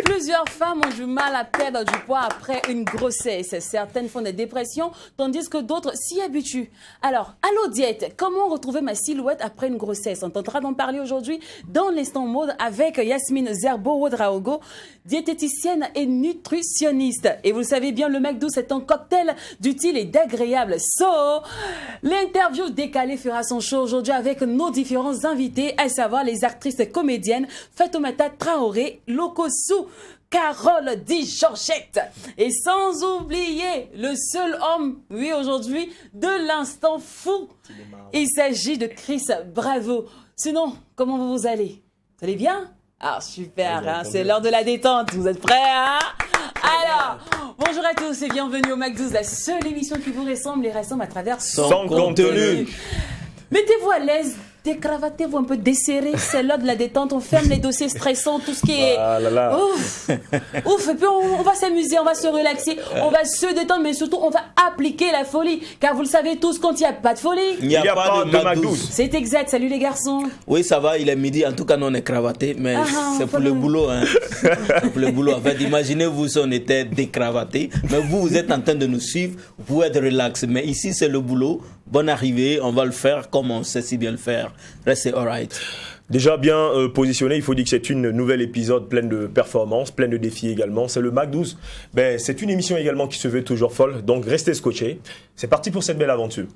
Plusieurs femmes ont du mal à perdre du poids après une grossesse. Certaines font des dépressions, tandis que d'autres s'y habituent. Alors, allô diète, comment retrouver ma silhouette après une grossesse? On tentera d'en parler aujourd'hui dans l'instant mode avec Yasmine Zerbo-Ouedraogo, diététicienne et nutritionniste. Et vous le savez bien, le McDo, c'est un cocktail d'utile et d'agréable. L'interview décalée fera son show aujourd'hui avec nos différents invités, à savoir les actrices comédiennes Fatoumata Traoré, Lokossou, Carole Di Georgette. Et sans oublier le seul homme, oui, aujourd'hui, de l'instant fou. Il s'agit de Chris Bravo. Sinon, comment vous allez? Vous allez bien? Ah, super, hein, c'est l'heure de la détente. Vous êtes prêts, hein? Alors, bonjour à tous et bienvenue au McDo, la seule émission qui vous ressemble et ressemble à travers son contenu. Mettez-vous à l'aise. Décravatez-vous un peu, desserrez, c'est l'heure de la détente, on ferme les dossiers stressants, tout ce qui est... Ouf, et puis on va s'amuser, on va se relaxer, on va se détendre, mais surtout on va appliquer la folie, car vous le savez tous, quand il n'y a pas de folie, il n'y a pas de McDo. C'est exact, salut les garçons. Oui, ça va, il est midi, en tout cas nous on est cravaté, mais c'est pour le boulot. Hein. Pour le boulot, en fait, imaginez-vous si on était décravaté, mais vous êtes en train de nous suivre, vous pouvez être relax, mais ici c'est le boulot. Bonne arrivée, on va le faire comme on sait si bien le faire. Restez alright. Déjà bien positionné, il faut dire que c'est une nouvelle épisode pleine de performances, pleine de défis également. C'est le Mac12. C'est une émission également qui se veut toujours folle, donc restez scotchés. C'est parti pour cette belle aventure.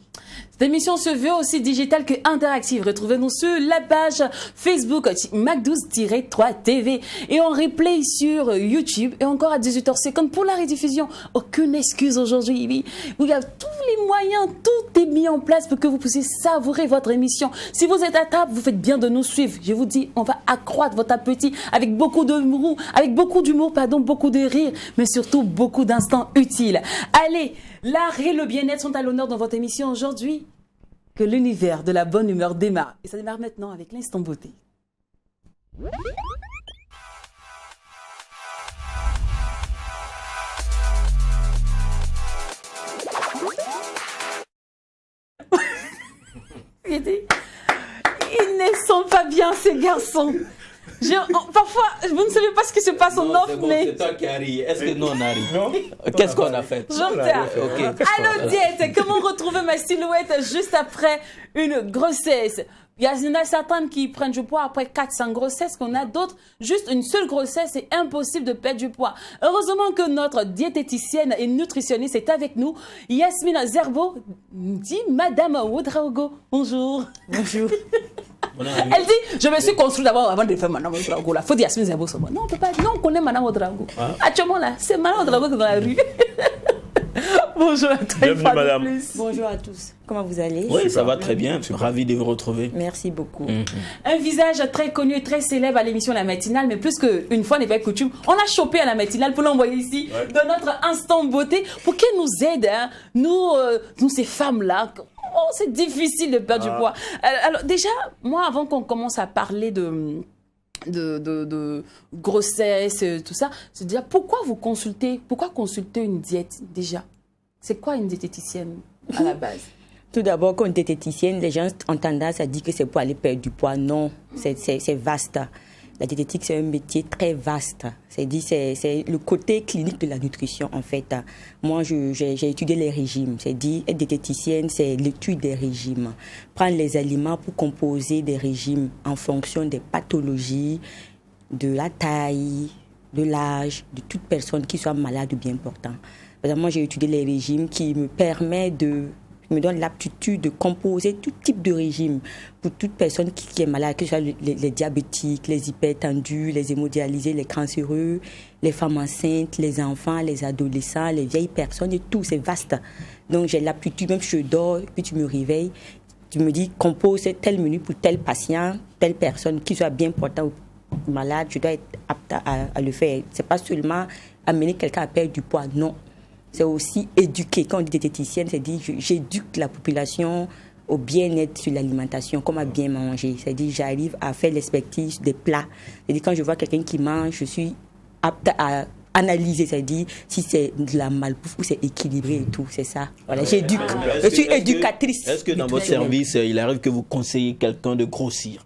Cette émission se veut aussi digitale que interactive. Retrouvez-nous sur la page Facebook Mac12-3 TV et en replay sur YouTube et encore à 18h50 pour la rediffusion. Aucune excuse aujourd'hui. Il y a tous les moyens, tout est mis en place pour que vous puissiez savourer votre émission. Si vous êtes à table, vous faites bien de nous suivre. Je vous dis, on va accroître votre appétit avec beaucoup d'humour, beaucoup de rire, mais surtout beaucoup d'instants utiles. Allez, l'art et le bien-être sont à l'honneur dans votre émission aujourd'hui. Que l'univers de la bonne humeur démarre. Et ça démarre maintenant avec l'instant beauté. Ils ne sont pas bien, ces garçons. Parfois, vous ne savez pas ce qui se passe en off, mais... C'est toi qui arrives. Est-ce que nous, on arrive? Non. Qu'est-ce qu'on a fait? J'entends. Allô, diète, comment retrouver ma silhouette juste après une grossesse? Il y en a certaines qui prennent du poids après 4-5 grossesses, qu'on a d'autres, juste une seule grossesse, c'est impossible de perdre du poids. Heureusement que notre diététicienne et nutritionniste est avec nous, Yasmine Zerbo, dit Madame Ouedraogo. Bonjour. Bonjour. Elle dit, je me suis construite d'abord avant de faire Madame Ouedraogo. Il faut dire Yasmine Zerbo. Non, on peut pas. Non, on connaît Madame Ouedraogo. Actuellement, là, c'est Madame Ouedraogo dans la rue. Bonjour à toi. Bienvenue, madame. Bonjour à tous. Comment vous allez? Oui, ça va très bien. Ravi de vous retrouver. Merci beaucoup. Un visage très connu et très célèbre à l'émission La Matinale, mais plus qu'une fois n'est pas coutume, on a chopé à La Matinale pour l'envoyer ici, dans notre instant beauté, pour qu'elle nous aide, hein, nous ces femmes-là. Oh, c'est difficile de perdre du poids. Alors déjà, moi, avant qu'on commence à parler de grossesse, tout ça, c'est déjà pourquoi consulter une diète déjà? C'est quoi une diététicienne à la base? Tout d'abord, quand une diététicienne, les gens ont tendance à dire que c'est pour aller perdre du poids. Non, c'est vaste. La diététique, c'est un métier très vaste. C'est le côté clinique de la nutrition, en fait. Moi, j'ai étudié les régimes. C'est dit, être diététicienne, c'est l'étude des régimes. Prendre les aliments pour composer des régimes en fonction des pathologies, de la taille, de l'âge, de toute personne qui soit malade ou bien portant. Par exemple, moi, j'ai étudié les régimes qui me donne l'aptitude de composer tout type de régime pour toute personne qui est malade, que ce soit les diabétiques, les hypertendus, les hémodialysés, les cancéreux, les femmes enceintes, les enfants, les adolescents, les vieilles personnes et tout, c'est vaste. Donc j'ai l'aptitude, même si je dors, puis tu me réveilles, tu me dis compose tel menu pour tel patient, telle personne qui soit bien portant ou malade, je dois être apte à le faire. C'est pas seulement amener quelqu'un à perdre du poids, non. c'est aussi éduquer. Quand on dit diététicienne, c'est dire j'éduque la population au bien-être sur l'alimentation, comment bien manger. C'est-à-dire j'arrive à faire l'expertise des plats. C'est-à-dire quand je vois quelqu'un qui mange, je suis apte à analyser, c'est-à-dire si c'est de la malbouffe ou c'est équilibré et tout, c'est ça. Voilà, j'éduque. Je suis éducatrice. Est-ce que dans votre service, il arrive que vous conseillez quelqu'un de grossir?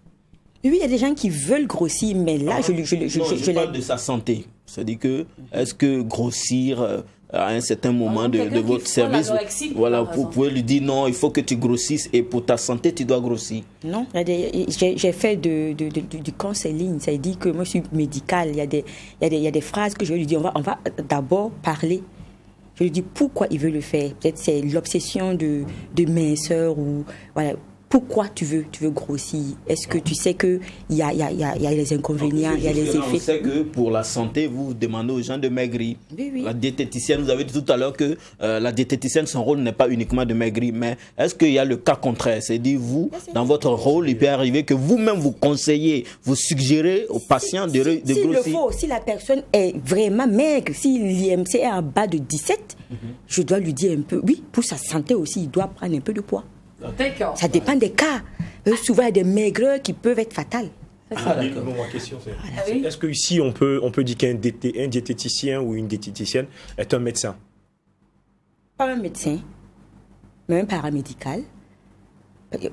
Oui, il y a des gens qui veulent grossir, mais là, je parle de sa santé. C'est-à-dire que, est-ce que grossir à un certain moment de votre service, voilà, vous pouvez lui dire non, il faut que tu grossisses et pour ta santé, tu dois grossir. Non, j'ai fait du counseling, ça veut dire que moi je suis médicale, il y a des phrases que je lui dis, on va d'abord parler. Je lui dis pourquoi il veut le faire. Peut-être c'est l'obsession de minceur ou voilà. Pourquoi tu veux grossir? Est-ce que tu sais qu'il y a les inconvénients, il y a les effets? On sait que pour la santé, vous demandez aux gens de maigrir. Oui. La diététicienne, vous avez dit tout à l'heure que la diététicienne, son rôle n'est pas uniquement de maigrir, mais est-ce qu'il y a le cas contraire? C'est-à-dire, vous, dans votre rôle, il peut arriver que vous-même vous conseillez, vous suggérez aux patients de grossir. S'il le faut, si la personne est vraiment maigre, si l'IMC est en bas de 17, je dois lui dire un peu, oui, pour sa santé aussi, il doit prendre un peu de poids. D'accord. Ça dépend des cas. Souvent, il y a des maigreurs qui peuvent être fatales. Ma question, c'est est-ce qu'ici, on peut dire qu'un diététicien ou une diététicienne est un médecin? Pas un médecin, mais un paramédical.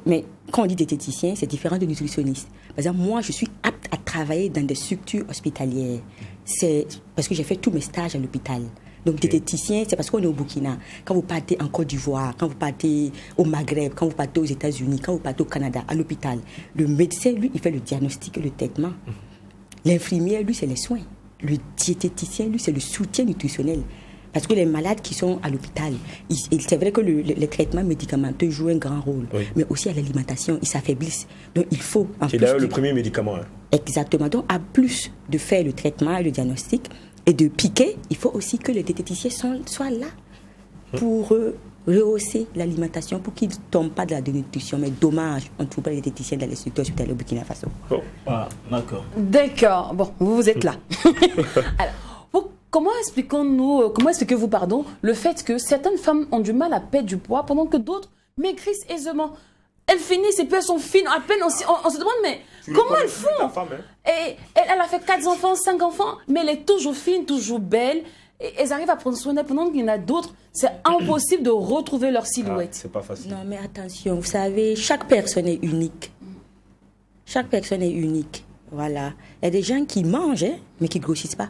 Mais quand on dit diététicien, c'est différent de nutritionniste. Par exemple, moi, je suis apte à travailler dans des structures hospitalières. C'est parce que j'ai fait tous mes stages à l'hôpital. Donc, diététicien, c'est parce qu'on est au Burkina. Quand vous partez en Côte d'Ivoire, quand vous partez au Maghreb, quand vous partez aux États-Unis, quand vous partez au Canada, à l'hôpital, le médecin, lui, il fait le diagnostic et le traitement. L'infirmière, lui, c'est les soins. Le diététicien, lui, c'est le soutien nutritionnel. Parce que les malades qui sont à l'hôpital, c'est vrai que les traitements médicamenteux jouent un grand rôle, mais aussi à l'alimentation, ils s'affaiblissent. Donc, il faut... C'est d'ailleurs le premier médicament. Exactement. Donc, à plus de faire le traitement et le diagnostic, et de piquer, il faut aussi que les diététiciens soient là pour rehausser l'alimentation, pour qu'ils ne tombent pas de la dénutrition. Mais dommage, on ne trouve pas les diététiciens dans les structures hospitalières au Burkina Faso. Ah, d'accord. D'accord. Bon, vous êtes là. Alors, comment expliquez-vous, le fait que certaines femmes ont du mal à perdre du poids pendant que d'autres maigrissent aisément? Elles finissent et puis elles sont fines. À peine on se demande, mais comment elles font? Et elle a fait 4 enfants, 5 enfants, mais elle est toujours fine, toujours belle. Et elles arrivent à prendre soin d'elle pendant qu'il y en a d'autres. C'est impossible de retrouver leur silhouette. C'est pas facile. Non, mais attention, vous savez, chaque personne est unique. Chaque personne est unique. Voilà. Il y a des gens qui mangent, mais qui ne grossissent pas.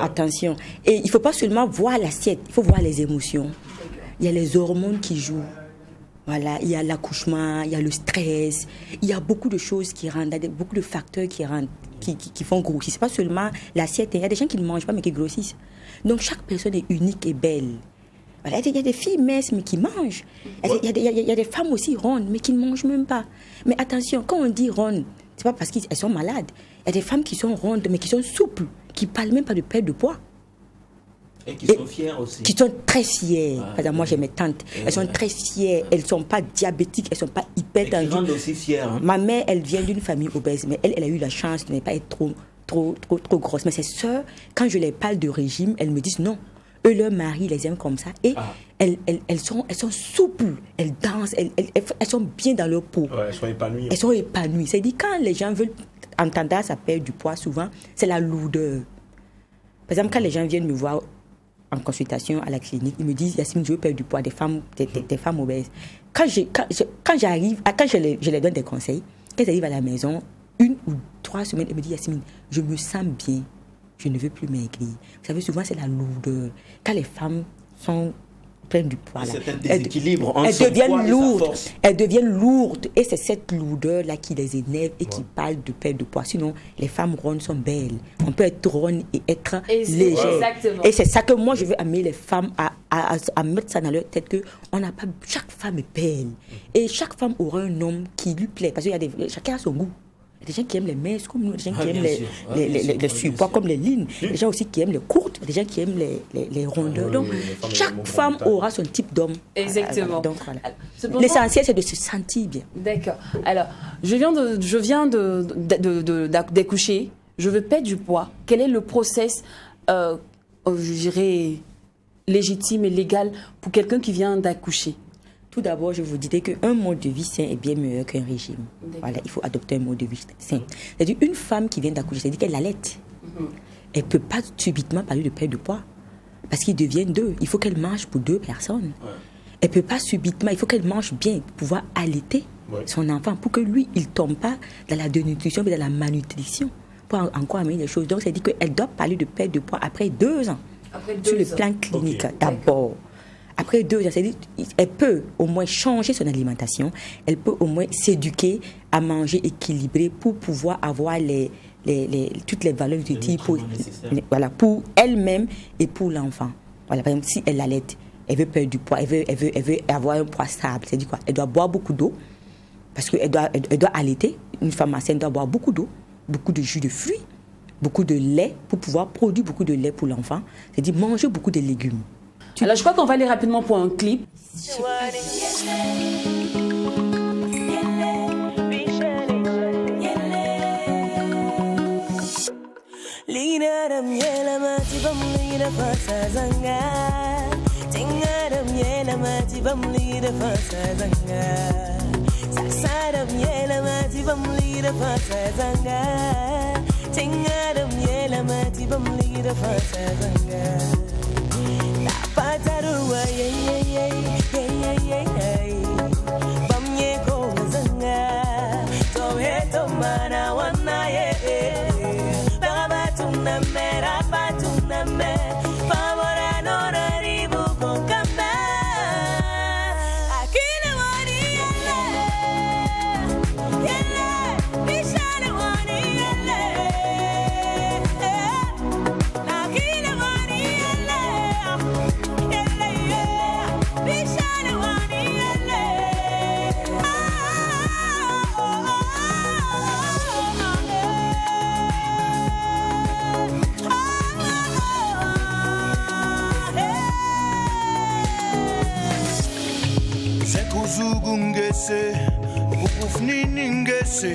Attention. Et il ne faut pas seulement voir l'assiette, il faut voir les émotions. Il y a les hormones qui jouent. Voilà, il y a l'accouchement, il y a le stress, il y a beaucoup de choses qui rendent, il y a beaucoup de facteurs qui font grossir. C'est pas seulement l'assiette, il y a des gens qui ne mangent pas mais qui grossissent. Donc chaque personne est unique et belle. Voilà, il y a des filles minces mais qui mangent. Il y a des femmes aussi rondes mais qui ne mangent même pas. Mais attention, quand on dit rondes, c'est pas parce qu'elles sont malades. Il y a des femmes qui sont rondes mais qui sont souples, qui ne parlent même pas de perte de poids. Et qui sont fières aussi. Qui sont très fières. Par exemple, moi, j'ai mes tantes. Elles sont très fières. Elles ne sont pas diabétiques. Elles ne sont pas hypertendues. Elles rendent aussi fières. Hein. Ma mère, elle vient d'une famille obèse. Mais elle a eu la chance de ne pas être trop grosse. Mais ses sœurs, quand je les parle de régime, elles me disent non. Eux, leur mari les aiment comme ça. Et elles sont souples. Elles dansent. Elles sont bien dans leur peau. Ouais, elles sont épanouies. Elles sont épanouies. C'est-à-dire, quand les gens veulent en tendance à perdre du poids, souvent, c'est la lourdeur. Par exemple, quand les gens viennent me voir en consultation à la clinique, ils me disent Yasmine, je veux perdre du poids, des femmes obèses. Quand je les donne des conseils, quand elles arrivent à la maison, 1 ou 3 semaines, elles me disent Yasmine, je me sens bien, je ne veux plus maigrir. Vous savez, souvent c'est la lourdeur. Quand les femmes sont pleines du poids, c'est un déséquilibre entre elles deviennent lourdes. Elles deviennent lourdes et c'est cette lourdeur-là qui les énerve et qui parle de perte de poids. Sinon, les femmes rondes sont belles. On peut être ronde et être légère. Exactement. Et c'est ça que moi, je veux amener les femmes à mettre ça dans leur tête que on n'a pas, chaque femme est belle. Et chaque femme aura un homme qui lui plaît. Parce que chacun a son goût. Il y a des gens qui aiment les minces comme nous, des gens qui aiment les surpoids comme les lignes, des gens aussi qui aiment les courtes, des gens qui aiment les rondeurs. Donc, chaque femme aura son type d'homme. Exactement. Donc, voilà. L'essentiel, c'est de se sentir bien. D'accord. Alors, je viens d'accoucher, je veux perdre du poids. Quel est le process je dirais, légitime et légal pour quelqu'un qui vient d'accoucher? Tout d'abord, je vous dirais qu'un mode de vie sain est bien meilleur qu'un régime. Voilà, il faut adopter un mode de vie sain. C'est-à-dire, une femme qui vient d'accoucher, c'est-à-dire qu'elle allait. Elle ne peut pas subitement parler de perte de poids. Parce qu'ils deviennent 2. Il faut qu'elle mange pour 2 personnes. Ouais. Elle ne peut pas subitement, il faut qu'elle mange bien pour pouvoir allaiter son enfant, pour que lui, il ne tombe pas dans la dénutrition, mais dans la malnutrition, pour encore amener les choses. Donc, c'est-à-dire qu'elle doit parler de perte de poids après 2 ans. Sur le plan clinique, d'abord. Après 2 ans, c'est-à-dire elle peut au moins changer son alimentation, elle peut au moins s'éduquer à manger équilibré pour pouvoir avoir toutes les valeurs utiles pour elle-même et pour l'enfant. Voilà, par exemple, si elle allait, elle veut perdre du poids, elle veut avoir un poids stable, c'est-à-dire quoi? Elle doit boire beaucoup d'eau, parce qu'elle doit allaiter. Une femme enceinte doit boire beaucoup d'eau, beaucoup de jus de fruits, beaucoup de lait pour pouvoir produire beaucoup de lait pour l'enfant, c'est-à-dire manger beaucoup de légumes. Alors, je crois qu'on va aller rapidement pour un clip. Patarua bamye ko zanga to heto mana wana babatuna mera batuna me favora no ribu con kamba akile wani yele bishale wani yele akile wani yele Zugungese, Bukufniningese,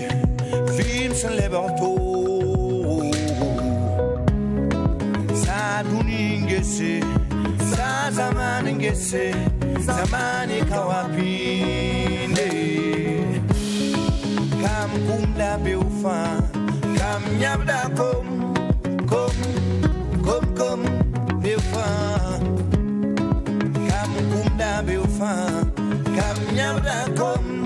Vincent Leberto, Saduningese, Sazamaningese, Zamani Kawapinde, Kam Kumda Beufa, Kam Yabda Kom, Beufa, Kam Kumda Beufa. Come.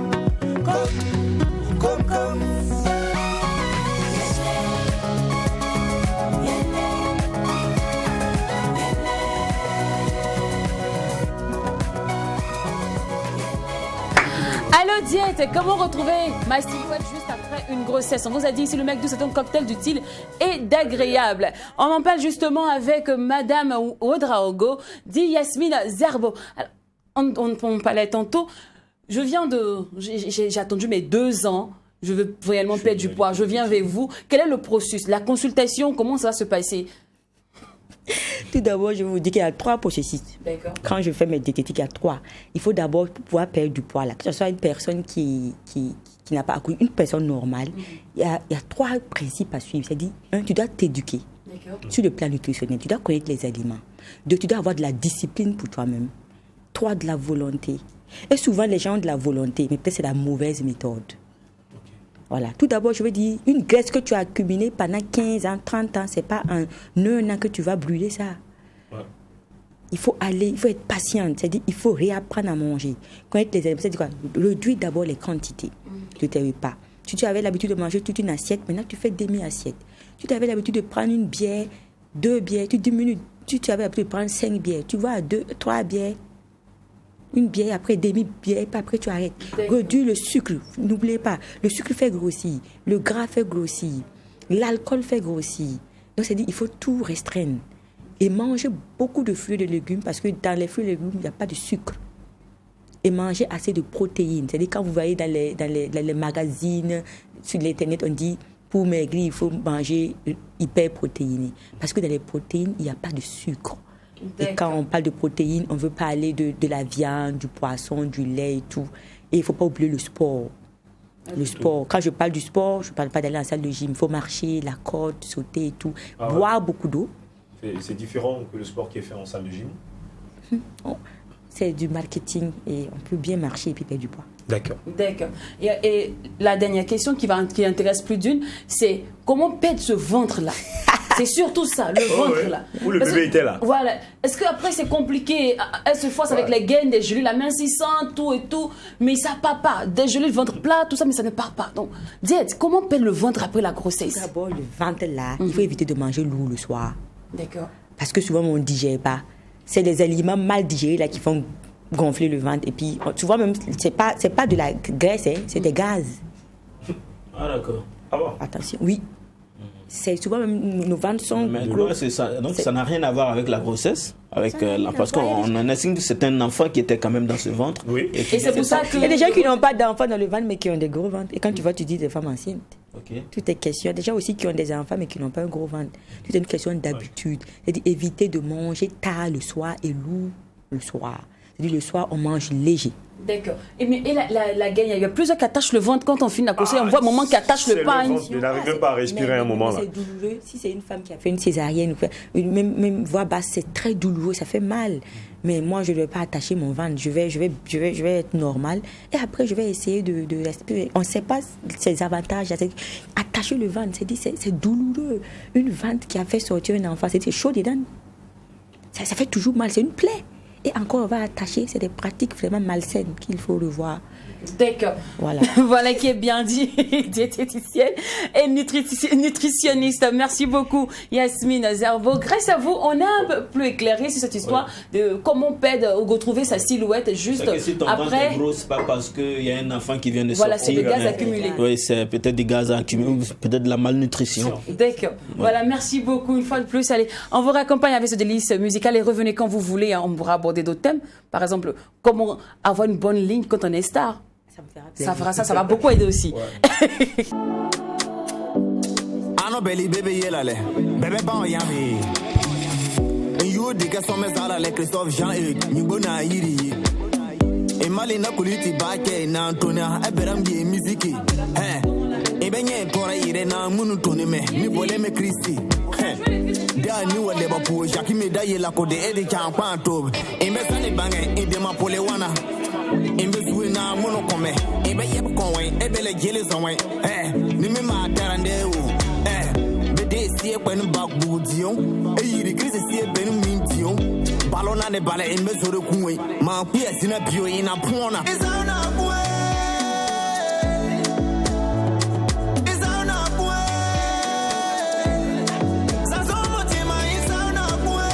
Allô Diète, comment retrouver ma silhouette juste après une grossesse? On vous a dit ici le McDo, c'est un cocktail d'utile et d'agréable. On en parle justement avec Madame Ouedraogo, dit Yasmine Zerbo. Alors, on parlait tantôt, j'ai attendu mes 2 ans, je veux réellement perdre du poids, je viens avec vous. Quel est le processus? La consultation, comment ça va se passer? Tout d'abord, je vous dis qu'il y a 3 processus. D'accord. Quand je fais mes diététiques, il y a 3. Il faut d'abord pouvoir perdre du poids, là, que ce soit une personne qui n'a pas accouché, une personne normale. Il y a 3 principes à suivre. C'est-à-dire, 1, tu dois t'éduquer sur le plan nutritionnel, tu dois connaître les aliments. 2, tu dois avoir de la discipline pour toi-même. 3, de la volonté. Et souvent, les gens ont de la volonté, mais peut-être c'est la mauvaise méthode. Okay. Voilà. Tout d'abord, je veux dire, une graisse que tu as accumulée pendant 15 ans, 30 ans, ce n'est pas en 1 an que tu vas brûler ça. Ouais. Il faut être patiente. C'est-à-dire, il faut réapprendre à manger. Connaître les aliments, c'est-à-dire quoi? Réduire d'abord les quantités de tes repas. Si tu avais l'habitude de manger toute une assiette, maintenant tu fais demi-assiette. Si tu avais l'habitude de prendre une bière, 2 bières, tu diminues. Si tu avais l'habitude de prendre 5 bières, tu vas à 2, 3 bières. Une bière, après demi-bière, après tu arrêtes. Réduis le sucre, n'oubliez pas. Le sucre fait grossir, le gras fait grossir, l'alcool fait grossir. Donc c'est-à-dire il faut tout restreindre. Et manger beaucoup de fruits et de légumes, parce que dans les fruits et légumes, il n'y a pas de sucre. Et manger assez de protéines. C'est-à-dire quand vous voyez dans les magazines, sur l'internet, on dit pour maigrir, il faut manger hyper protéiné. Parce que dans les protéines, il n'y a pas de sucre. Et quand on parle de protéines, on veut parler de la viande, du poisson, du lait et tout. Et il ne faut pas oublier le sport. Le sport. Quand je parle du sport, je ne parle pas d'aller en salle de gym. Il faut marcher, la corde, sauter et tout. Boire beaucoup d'eau. C'est différent que le sport qui est fait en salle de gym. C'est du marketing et on peut bien marcher et puis perdre du poids. D'accord. D'accord. Et la dernière question qui intéresse plus d'une, c'est comment perdre ce ventre-là? C'est surtout ça, le ventre-là. Où le bébé était là. Voilà. Est-ce qu'après c'est compliqué? Elle se force avec les gaines, des gelées, la main 600, tout et tout, mais ça part pas. Des gelées, le ventre plat, tout ça, mais ça ne part pas. Donc, dites, comment perdre le ventre après la grossesse? D'abord, le ventre là, il faut éviter de manger lourd le soir. D'accord. Parce que souvent, on ne digère pas. C'est des aliments mal digérés là qui font gonfler le ventre. Et puis, tu vois, même, c'est pas de la graisse, hein, c'est des gaz. Ah, d'accord. Ah bon? Attention, oui. C'est souvent même nos ventres sont Mais gros. c'est ça. Donc ça n'a rien à voir avec la grossesse, avec parce à voir. qu'on en estime que c'est un enfant qui était quand même dans ce ventre. Oui. Et c'est pour ça que... Il y a des gens qui n'ont pas d'enfants dans le ventre mais qui ont des gros ventres. Et quand tu vois, tu dis des femmes enceintes. Ok. Tout est question. Il y a des gens aussi qui ont des enfants mais qui n'ont pas un gros ventre. Tout est une question d'habitude. C'est-à-dire éviter de manger tard le soir et lourd le soir. C'est-à-dire le soir, on mange léger. D'accord. Et la gaine, il y a plusieurs qui attachent le ventre quand on finit la grossesse. On voit un moment qui attache le pain. Il n'arrive même pas à respirer un moment là. C'est douloureux. Si c'est une femme qui a fait une césarienne, même voix basse, c'est très douloureux, ça fait mal. Mais moi, je ne vais pas attacher mon ventre. Je vais être normal. Et après, je vais essayer de respirer. On ne sait pas ses avantages. Attacher le ventre, c'est douloureux. Une ventre qui a fait sortir un enfant, c'est chaud dedans. Ça fait toujours mal. C'est une plaie. Et encore, on va attacher. C'est des pratiques vraiment malsaines qu'il faut revoir. D'accord. Voilà. Voilà qui est bien dit, diététicienne et nutritionniste. Merci beaucoup, Yasmine Zerbo. Grâce à vous, on a un peu plus éclairé sur cette histoire de comment perdre ou retrouver sa silhouette juste Que si ton ventre après. est gros, c'est pas parce qu'il y a un enfant qui vient de Voilà, sortir. c'est des gaz mais- accumulés. Oui, c'est peut-être des gaz accumulés, ou peut-être de la malnutrition. D'accord. Voilà, merci beaucoup une fois de plus. Allez, on vous raccompagne avec ce délice musical et revenez quand vous voulez. Hein. On pourra aborder d'autres thèmes. Par exemple, comment avoir une bonne ligne quand on est star. Ça me fera Ça fera ça va beaucoup aider aussi. Ano belly baby yelale. Bebe ba yami. You de ka some sala le Christophe Jean-Hugues. Nyibona yiri. E mali na kuliti baake na Antonia eberam bi musique. E benye pora ire na munu toni me. Ni bole me Christy. Da ni wale ba po Jackie me da yela ko de edi kan panto. E me sani bange e de ma pole wana. Imbe suwe na mono kome Imbe yep konwe Ebele jele zonwe Ni me ma darande o Bede siye kwenu bakbu diyon Yiri krisi siye benu min diyon Balona ne bale imbe zore kunwe Ma kuye sina biyo ina pona Izana kwe Izana kwe Sazomo tima izana kwe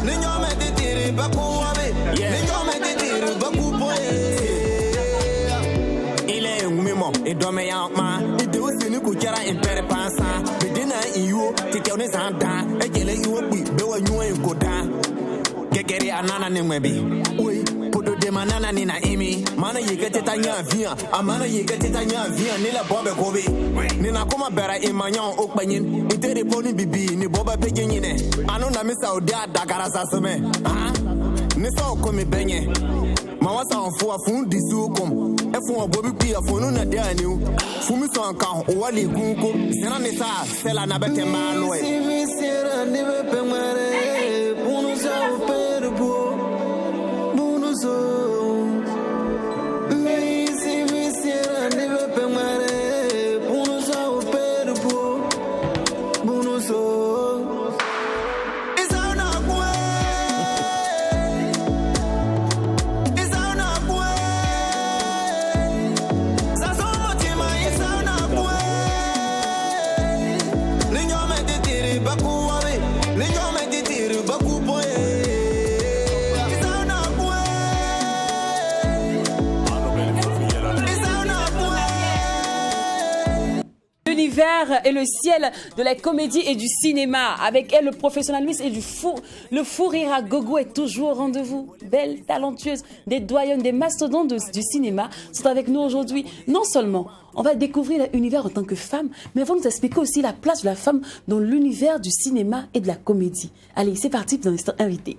Ninyome titiri bakuwa e dome ya ma e de o sini ku jara en pere pansa be dina iwo ti ke oni sanda e kele iwo pi be wa nyu en goda gegere anana ne mwebi oi podo de manana ni na imi mana yeke teta nya via amana yeke teta nya via ni la bombe kobe ni na kuma bera e manyan o panyin e tere poni bibi ni boba pegenyine anu na misa o dia dagara sasome ah ni so ko mi benye ma wasa on fo afun disu kom e fun obobi pi afunu na de aniu fumi so anka o wale gunko sera ni sa sela na bete ma lo e si mi sera ni be pemare bunu so perbo bunu so mi si mi sera ni be pemare bunu so perbo bunu so L'univers et le ciel de la comédie et du cinéma. Avec elle, le professionnalisme et le fou rire à gogo est toujours au rendez-vous. Belle, talentueuse, des doyennes, des mastodontes du cinéma sont avec nous aujourd'hui. Non seulement on va découvrir l'univers en tant que femme, mais elles vont nous expliquer aussi la place de la femme dans l'univers du cinéma et de la comédie. Allez, c'est parti pour l'instant invité.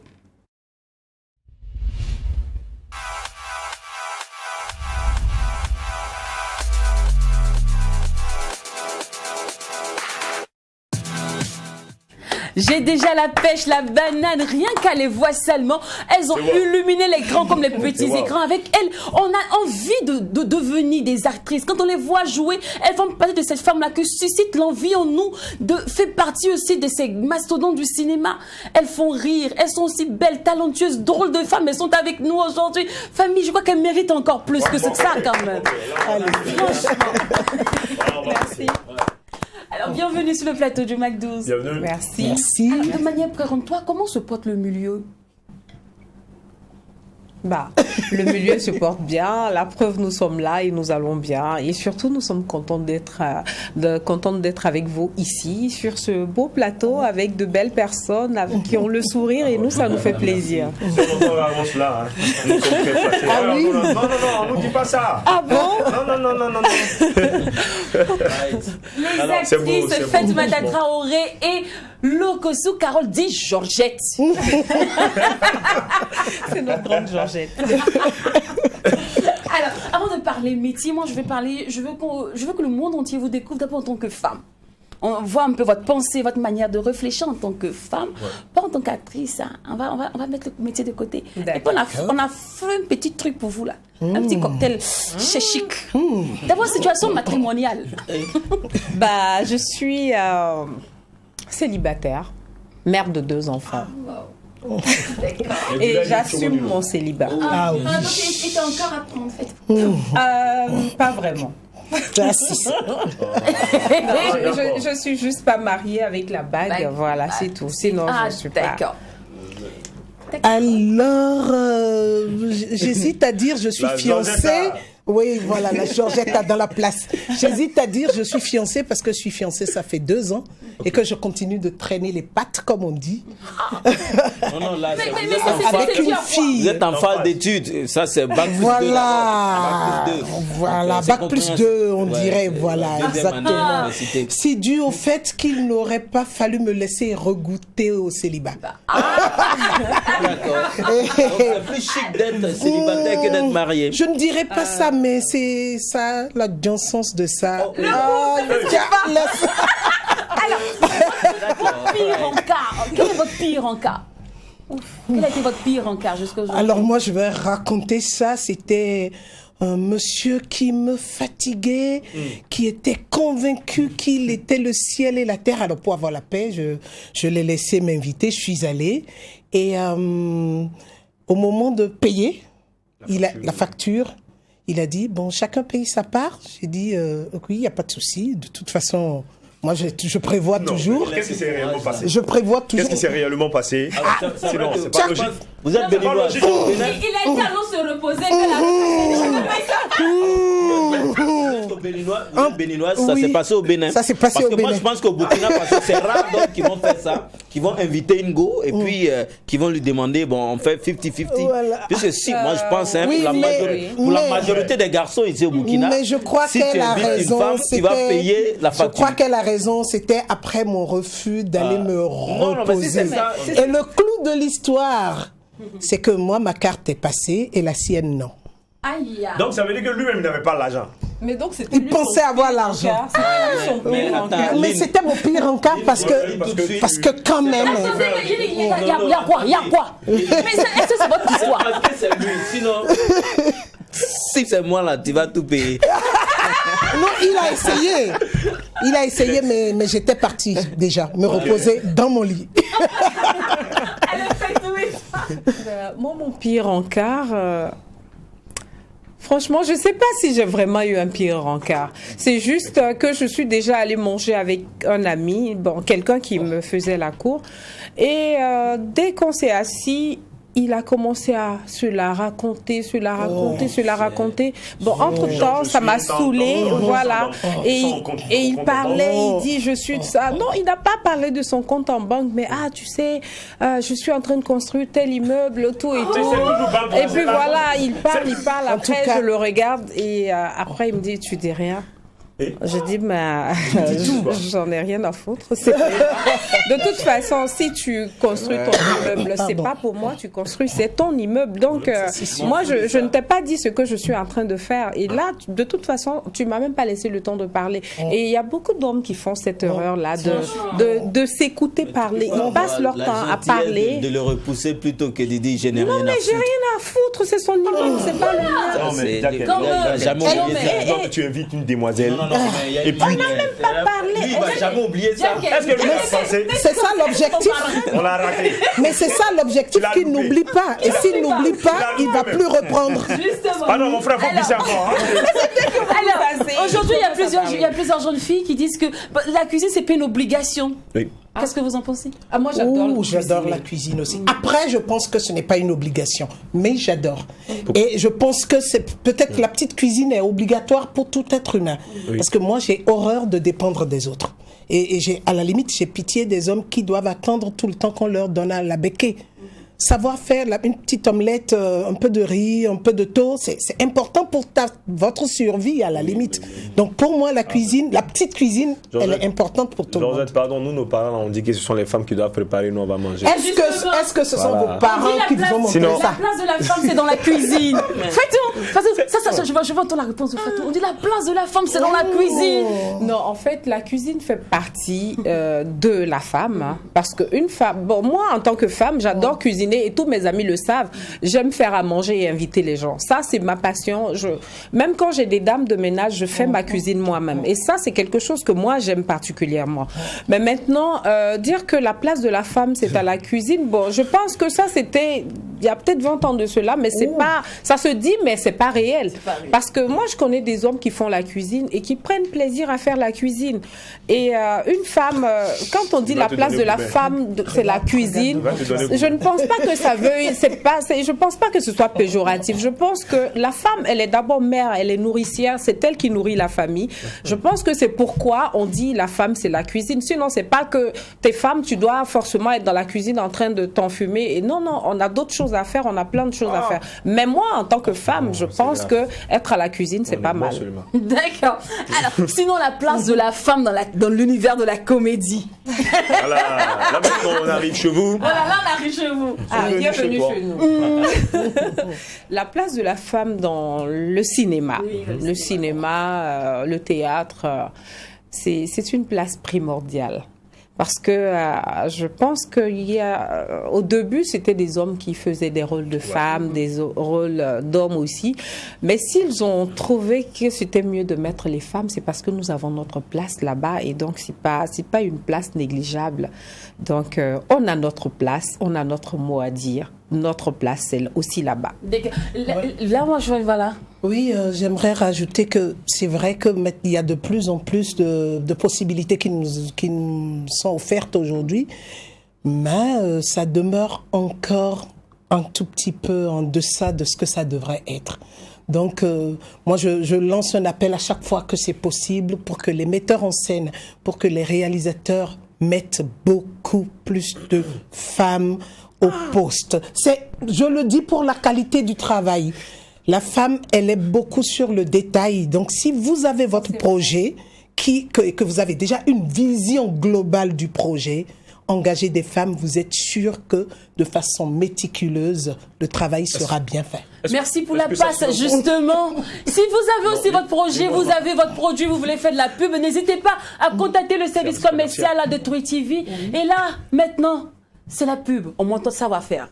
J'ai déjà la pêche, la banane, rien qu'à les voir seulement. Elles ont illuminé l'écran comme les petits écrans. Avec elles, on a envie de devenir des actrices. Quand on les voit jouer, elles font partie de cette femme-là qui suscite l'envie en nous de faire partie aussi de ces mastodontes du cinéma. Elles font rire, elles sont aussi belles, talentueuses, drôles de femmes. Elles sont avec nous aujourd'hui. Famille, je crois qu'elles méritent encore plus que ça quand même. Merci. Alors, bienvenue sur le plateau du Mac12. Bienvenue. Merci. Alors, de manière présente-toi, comment se porte le milieu? Bah, le milieu se porte bien. La preuve, nous sommes là et nous allons bien. Et surtout, nous sommes contents d'être avec vous ici, sur ce beau plateau, avec de belles personnes qui ont le sourire. Et nous, ça nous fait plaisir. C'est longtemps qu'on avance là. Hein. Nous sommes très fâchés. Non, on ne dit pas ça. Ah bon? Non. Les actrices Fatoumata Traoré et Lokosu Carole dit Georgette. C'est notre grande Georgette. Alors, avant de parler métier, moi je veux que le monde entier vous découvre d'abord en tant que femme. On voit un peu votre pensée, votre manière de réfléchir en tant que femme, pas en tant qu'actrice. Hein. On va mettre le métier de côté. Et puis on a fait un petit truc pour vous là. Un petit cocktail chic. D'abord, situation matrimoniale. Bah, je suis célibataire, mère de 2 enfants. Et j'assume mon célibat. Donc, il était encore à prendre en fait. Pas vraiment. Je suis juste pas mariée avec la bague, voilà, c'est tout. Sinon, je suis pas. D'accord. Alors, j'hésite à dire je suis fiancée. Oui, voilà, la Georgette dans la place. J'hésite à dire je suis fiancée parce que je suis fiancée, ça fait 2 ans et que je continue de traîner les pattes, comme on dit. Non, là, avec une fille. Vous êtes en phase d'études, ça c'est bac plus 2. Voilà, bac plus 2, on dirait, voilà, exactement. C'est dû au fait qu'il n'aurait pas fallu me laisser regoûter au célibat. D'accord. C'est plus chic d'être célibataire que d'être marié. Je ne dirais pas ça, mais c'est ça, la sens de ça. Votre pire encart. Quel est votre pire encart? Quel a été votre pire encart jusqu'à aujourd'hui? Alors moi, je vais raconter ça. C'était un monsieur qui me fatiguait, qui était convaincu qu'il était le ciel et la terre. Alors pour avoir la paix, je l'ai laissé m'inviter. Je suis allée. Et au moment de payer la facture, il a dit, bon, chacun paye sa part. J'ai dit, oui, il n'y a pas de souci. De toute façon, moi, je prévois toujours. Qu'est-ce qui s'est réellement passé? Je prévois toujours. Qu'est-ce qui s'est réellement passé? Sinon, c'est pas logique. Vous êtes béninois. Il a dit allons se reposer. Vous êtes béninoise, ça s'est passé au Bénin. Ça s'est passé au Bénin. Moi, je pense qu'au Burkina Faso, c'est rare donc qui vont faire ça, qui vont inviter une go et puis qui vont lui demander, bon, on fait 50-50. Voilà. Puisque si, moi je pense, hein, oui, pour la majorité des garçons ici au Burkina, mais je crois si qu'elle tu a invites raison, une femme, tu vas payer la facture. Je crois qu'elle a raison, c'était après mon refus d'aller me reposer. Et le clou de l'histoire, c'est que moi, ma carte est passée et la sienne, non. Aïe. Donc ça veut dire que lui-même n'avait pas l'argent. Mais donc c'était Il pensait avoir l'argent. Mais c'était mon pire encart parce que quand même. Attendez, il y a quoi? Mais est-ce que c'est votre histoire? Parce que c'est lui, sinon, si c'est moi là, tu vas tout payer. Non, il a essayé, mais j'étais partie déjà, me reposer dans mon lit. Moi, mon pire encart, franchement, je ne sais pas si j'ai vraiment eu un pire encart. C'est juste que je suis déjà allée manger avec un ami, bon, quelqu'un qui me faisait la cour. Et dès qu'on s'est assis, il a commencé à se la raconter. Bon, entre-temps, ça m'a saoulée, voilà. Et il parlait, il dit, je suis de ça. Non, il n'a pas parlé de son compte en banque, mais tu sais, je suis en train de construire tel immeuble, tout et tout. Et puis voilà, il parle. Après, je le regarde et après, il me dit, tu dis rien. Je dis, mais j'en ai rien à foutre. De toute façon, si tu construis ton immeuble, c'est pas pour moi, tu construis, c'est ton immeuble. Donc, moi, je ne t'ai pas dit ce que je suis en train de faire. Et là, de toute façon, tu m'as même pas laissé le temps de parler. Et il y a beaucoup d'hommes qui font cette erreur-là de s'écouter parler. Ils passent leur temps à parler. De le repousser plutôt que de dire, je n'ai rien à foutre. Non, mais j'ai rien à foutre, c'est son immeuble, c'est pas le mien. Non, mais jamais oublié ça. Donc, tu invites une demoiselle. Et puis, On n'a même pas parlé. lui, il va jamais oublier ça. Est-ce que lui a pensé? C'est ça l'objectif. On l'a raté. Mais c'est ça l'objectif, Tu l'as qu'il loupé. n'oublie pas. Et s'il n'oublie pas, il va plus reprendre. Justement. Pardon, mon frère, faut glisser encore. Alors, aujourd'hui, il y a plusieurs jeunes filles qui disent que la cuisine, c'est pas une obligation. Oui. Qu'est-ce que vous en pensez? Ah, moi, j'adore. J'adore la cuisine aussi. Après, je pense que ce n'est pas une obligation, mais j'adore. Et je pense que c'est peut-être la petite cuisine est obligatoire pour tout être humain. Oui. Parce que moi, j'ai horreur de dépendre des autres. Et à la limite, j'ai pitié des hommes qui doivent attendre tout le temps qu'on leur donne à la béquée. Savoir faire une petite omelette, un peu de riz, un peu de toast, c'est important pour votre survie à la limite. Donc pour moi, la cuisine, la petite cuisine, elle est importante pour tout le monde. Georgette, pardon, nous, nos parents, on dit que ce sont les femmes qui doivent préparer, nous, on va manger. Est-ce que ce sont vos parents qui vous ont montré Sinon- ça? La place de la femme, c'est dans la cuisine. Fatou, je veux entendre la réponse de Fatou. On dit la place de la femme, c'est dans la cuisine. Non, en fait, la cuisine fait partie de la femme. Hein, parce qu'une femme, bon, moi, en tant que femme, j'adore cuisiner et tous mes amis le savent. J'aime faire à manger et inviter les gens. Ça, c'est ma passion. Même quand j'ai des dames de ménage, je fais ma cuisine moi-même. Et ça, c'est quelque chose que moi, j'aime particulièrement. Mais maintenant, dire que la place de la femme, c'est à la cuisine, bon, je pense que ça, c'était, il y a peut-être 20 ans de cela, mais c'est pas, ça se dit, mais c'est pas réel. Parce que moi, je connais des hommes qui font la cuisine et qui prennent plaisir à faire la cuisine. Et une femme, quand on dit la place de la femme, c'est la cuisine, je ne pense pas que ça veuille, je pense pas que ce soit péjoratif. Je pense que la femme, elle est d'abord mère, elle est nourricière, c'est elle qui nourrit la famille. Je pense que c'est pourquoi on dit la femme, c'est la cuisine. Sinon, c'est pas que t'es femme, tu dois forcément être dans la cuisine en train de t'enfumer. Et non, on a d'autres choses à faire, on a plein de choses à faire. Mais moi, en tant que femme, je pense que être à la cuisine, c'est pas mal. D'accord. Alors, sinon, la place de la femme dans l'univers de la comédie. Voilà. Là, maintenant, on arrive chez vous. Voilà, là, on arrive chez vous. Bienvenue chez nous. La place de la femme dans le cinéma. Le cinéma, le théâtre, c'est une place primordiale. Parce que je pense qu'il y a, au début, c'était des hommes qui faisaient des rôles de femmes, des rôles d'hommes aussi. Mais s'ils ont trouvé que c'était mieux de mettre les femmes, c'est parce que nous avons notre place là-bas et donc c'est pas une place négligeable. Donc on a notre place, on a notre mot à dire. Notre place, c'est aussi là-bas. Là, moi, je vois, voilà. Oui, j'aimerais rajouter que c'est vrai qu'il y a de plus en plus de possibilités qui nous sont offertes aujourd'hui, mais ça demeure encore un tout petit peu en deçà de ce que ça devrait être. Donc, moi, je lance un appel à chaque fois que c'est possible pour que les metteurs en scène, pour que les réalisateurs mettent beaucoup plus de femmes au poste. Je le dis pour la qualité du travail. La femme, elle est beaucoup sur le détail. Donc, si vous avez votre projet, que vous avez déjà une vision globale du projet, engagez des femmes, vous êtes sûr que de façon méticuleuse, le travail sera bien fait. Merci pour la passe, justement. Si vous avez aussi votre projet, vous avez votre produit, vous voulez faire de la pub, n'hésitez pas à contacter le service commercial de True TV. Et là, maintenant, c'est la pub. On montre notre savoir-faire.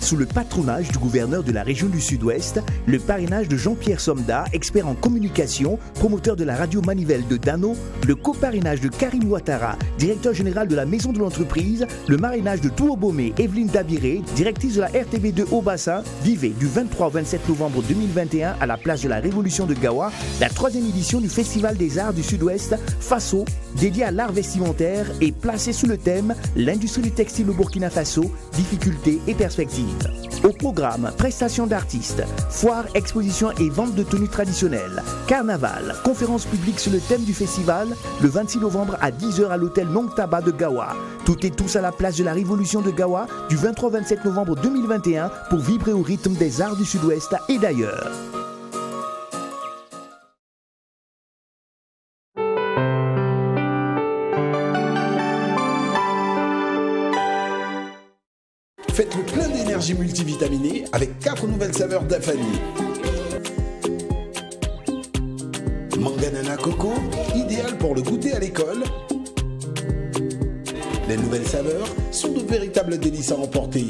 Sous le patronage du gouverneur de la région du Sud-Ouest, le parrainage de Jean-Pierre Somda, expert en communication, promoteur de la radio Manivelle de Dano, le coparrainage de Karim Ouattara, directeur général de la maison de l'entreprise, le marrainage de Touobomé, Evelyne Dabiré, directrice de la RTB2 Haut-Bassin, vivez du 23 au 27 novembre 2021 à la place de la Révolution de Gawa, la 3e édition du Festival des Arts du Sud-Ouest, FASO, dédié à l'art vestimentaire et placé sous le thème « L'industrie du textile au Burkina Faso, difficultés et perspectives ». Au programme, prestations d'artistes, foires, expositions et ventes de tenues traditionnelles, carnaval, conférences publiques sur le thème du festival, le 26 novembre à 10h à l'hôtel Nong Taba de Gawa. Toutes et tous à la place de la Révolution de Gawa du 23 au 27 novembre 2021 pour vibrer au rythme des arts du Sud-Ouest et d'ailleurs. Faites le plein d'énergie multivitaminée avec 4 nouvelles saveurs d'Afani. Manganana coco, idéal pour le goûter à l'école. Les nouvelles saveurs sont de véritables délices à emporter.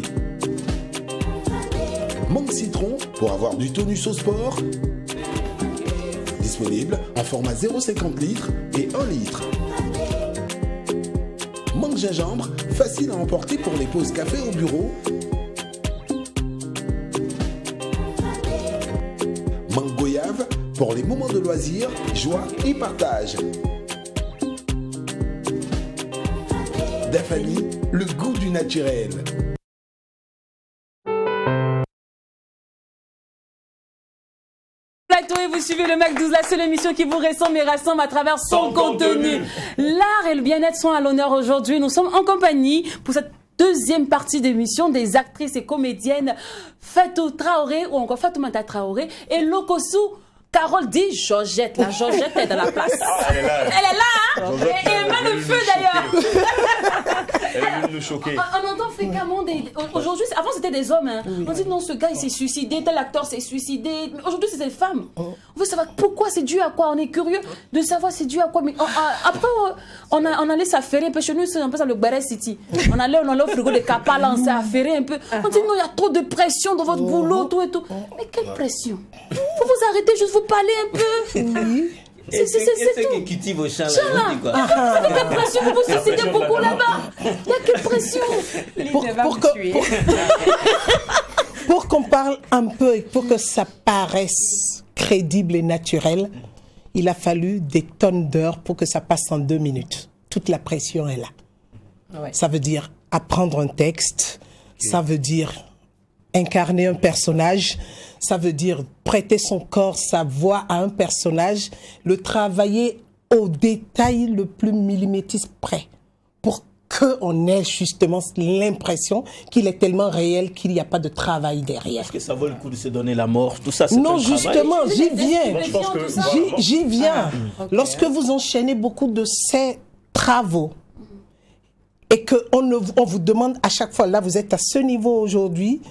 Mangue citron pour avoir du tonus au sport. Disponible en format 0,50 litres et 1 litre. Mangue gingembre, facile à emporter pour les pauses café au bureau. Mangue goyave pour les moments de loisirs, joie et partage. Dafani, le goût du naturel. Et vous suivez le Mac12, la seule émission qui vous ressemble et rassemble à travers son contenu. L'art et le bien-être sont à l'honneur aujourd'hui. Nous sommes en compagnie pour cette deuxième partie d'émission des actrices et comédiennes Fatou Traoré ou encore Fatoumata Traoré et Lokosu Carole dit Georgette. La Georgette est dans la place. Elle est là. Elle est là, hein? Et elle met le feu d'ailleurs. Elle est venue nous choquer. On entend fréquemment aujourd'hui, avant c'était des hommes. Hein. Oui. On dit non, ce gars il s'est suicidé, tel acteur s'est suicidé. Aujourd'hui c'est des femmes. On veut savoir pourquoi, c'est dû à quoi. On est curieux de savoir c'est dû à quoi. Mais après, on allait s'affairer un peu. Chez nous, c'est un peu ça le Barret City. On allait au frigo de Kapala, on s'est affairé un peu. On dit non, il y a trop de pression dans votre boulot, tout et tout. Mais quelle pression? Faut vous arrêter, juste vous parler un peu. Oui. C'est tout. Qui cultive au champ là. Il y a quelle pression? Vous vous suicidez beaucoup là-bas. Il y a quelle pression? Pour qu'on parle un peu et pour que ça paraisse crédible et naturel, il a fallu des tonnes d'heures pour que ça passe en 2 minutes. Toute la pression est là. Ouais. Ça veut dire apprendre un texte, ça veut dire incarner un personnage, ça veut dire prêter son corps, sa voix à un personnage, le travailler au détail le plus millimétriste près pour qu'on ait justement l'impression qu'il est tellement réel qu'il n'y a pas de travail derrière. Est-ce que ça vaut le coup de se donner la mort? Tout ça, c'est non, justement, j'y viens. J'y viens. Okay. Lorsque vous enchaînez beaucoup de ces travaux et qu'on vous demande à chaque fois, là vous êtes à ce niveau aujourd'hui,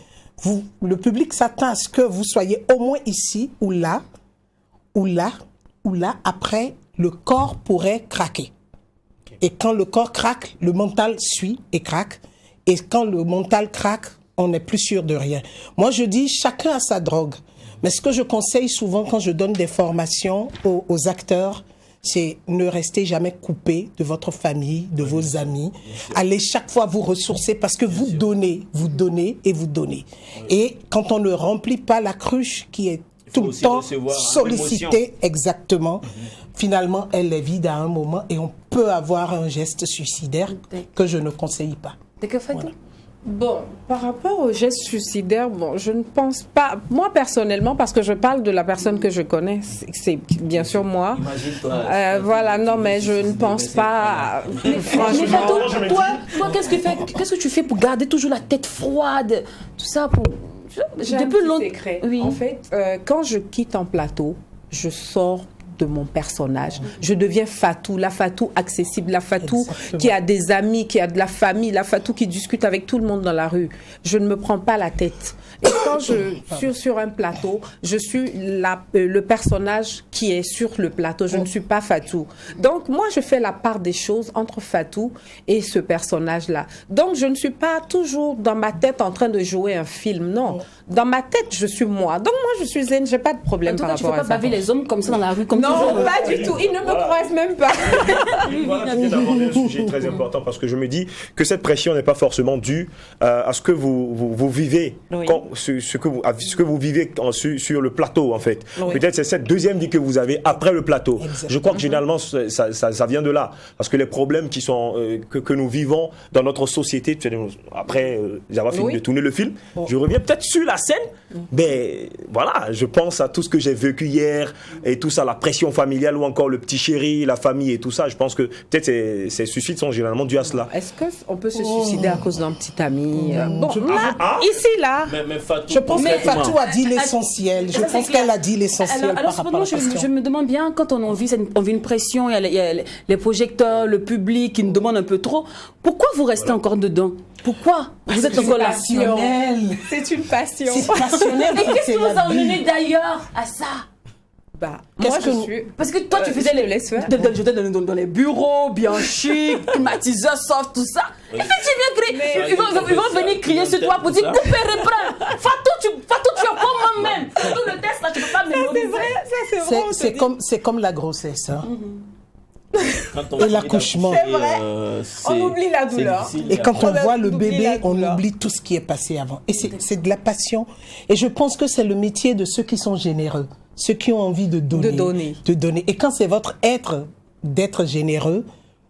le public s'attend à ce que vous soyez au moins ici ou là, ou là, ou là. Après, le corps pourrait craquer. Et quand le corps craque, le mental suit et craque. Et quand le mental craque, on n'est plus sûr de rien. Moi, je dis, chacun a sa drogue. Mais ce que je conseille souvent quand je donne des formations aux acteurs, c'est ne restez jamais coupé de votre famille, de vos amis. Allez chaque fois vous ressourcer parce que vous donnez et vous donnez. Et quand on ne remplit pas la cruche qui est tout le temps sollicitée, exactement, finalement elle est vide à un moment et on peut avoir un geste suicidaire que je ne conseille pas. Voilà. Bon, par rapport au geste suicidaire, bon, je ne pense pas, moi personnellement, parce que je parle de la personne que je connais, c'est bien sûr moi. Imagine-toi. Voilà, non, mais je ne pense pas, franchement. Mais toi, qu'est-ce que tu fais pour garder toujours la tête froide, tout ça pour... J'ai un petit secret. Oui. En fait, quand je quitte un plateau, je sors de mon personnage. Je deviens Fatou, la Fatou accessible, la Fatou qui a des amis, qui a de la famille, la Fatou qui discute avec tout le monde dans la rue. Je ne me prends pas la tête. Et quand je suis sur un plateau, je suis le personnage qui est sur le plateau. Je ne suis pas Fatou. Donc, moi, je fais la part des choses entre Fatou et ce personnage-là. Donc, je ne suis pas toujours dans ma tête en train de jouer un film. Non. Dans ma tête, je suis moi. Donc, moi, je suis zen. Je n'ai pas de problème par rapport à ça. Tu ne peux pas baver les hommes comme ça dans la rue, comme Non, pas du tout. Ils ne me croisent même pas. Voilà, tu viens d'aborder un sujet très important parce que je me dis que cette pression n'est pas forcément due à ce que vous vivez, Oui. ce que vous vivez sur le plateau en fait. Oui. Peut-être c'est cette deuxième vie que vous avez après le plateau. Exactement. Je crois que généralement ça vient de là parce que les problèmes qui sont que nous vivons dans notre société. Après avoir fini de tourner le film, je reviens peut-être sur la scène, mais voilà, je pense à tout ce que j'ai vécu hier et tout ça, la pression familiale ou encore le petit chéri, la famille et tout ça. Je pense que peut-être ces suicides sont généralement dus à cela. Est-ce qu'on peut se suicider à cause d'un petit ami? Bon, là, ici, là. Mais Fatou, Je pense que concrètement, Fatou a dit l'essentiel. Je Ça, pense c'est clair. qu'elle a dit l'essentiel par Alors rapport à la cependant, question. je me demande bien, quand on vit une pression, il y a les projecteurs, le public qui nous demande un peu trop, pourquoi vous restez encore dedans? Pourquoi vous êtes encore là? Passionnel. C'est une passion. C'est passionnel. Et qu'est-ce qui vous a emmené d'ailleurs à ça? Bah, Qu'est-ce moi, je que- suis... Parce que toi, tu faisais je te laisse faire. j'étais dans les bureaux, bien chic, climatiseur, soft, tout ça. Et puis tu viens crier. Ils vont venir crier sur toi pour dire coupez, reprends. Fatou, tu es comme moi-même. Tout le test là, tu peux pas mémoriser. Ça, c'est vrai. C'est comme la grossesse. Hein. quand on Et oublie l'accouchement. d'accoucher, C'est vrai. On oublie la douleur. c'est difficile. Et quand on voit le oublie bébé, la on douleur. oublie tout ce qui est passé avant. Et c'est de la passion. Et je pense que c'est le métier de ceux qui sont généreux, ceux qui ont envie de donner. De donner. Et quand c'est votre être d'être généreux,